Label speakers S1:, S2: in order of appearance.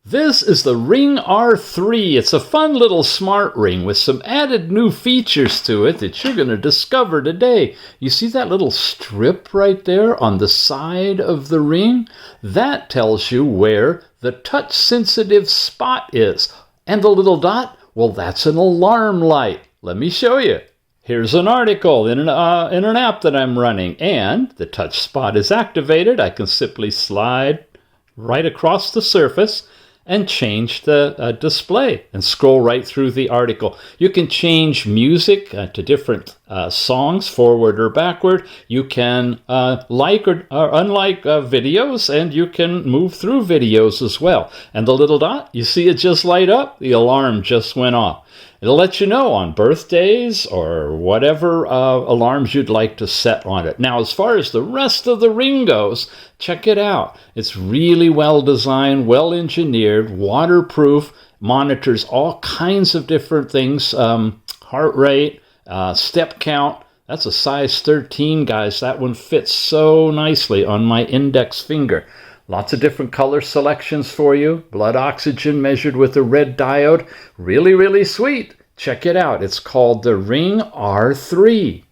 S1: This is the Ring R3. It's a fun little smart ring with some added new features to it that you're going to discover today. You see that little strip right there on the side of the ring? That tells you where the touch-sensitive spot is. And the little dot? Well, that's an alarm light. Let me show you. Here's an article in an app that I'm running, and the touch spot is activated. I can simply slide right across the surface and change the display and scroll right through the article. You can change music to different songs, forward or backward. You can like or unlike videos, and you can move through videos as well. And the little dot, you see it just light up? The alarm just went off. It'll let you know on birthdays or whatever alarms you'd like to set on it. Now, as far as the rest of the ring goes, check it out. It's really well designed, well engineered, waterproof, monitors all kinds of different things, heart rate, step count. That's a size 13, guys. That one fits so nicely on my index finger. Lots of different color selections for you. Blood oxygen measured with a red diode. Really, really sweet. Check it out. It's called the Ring R3.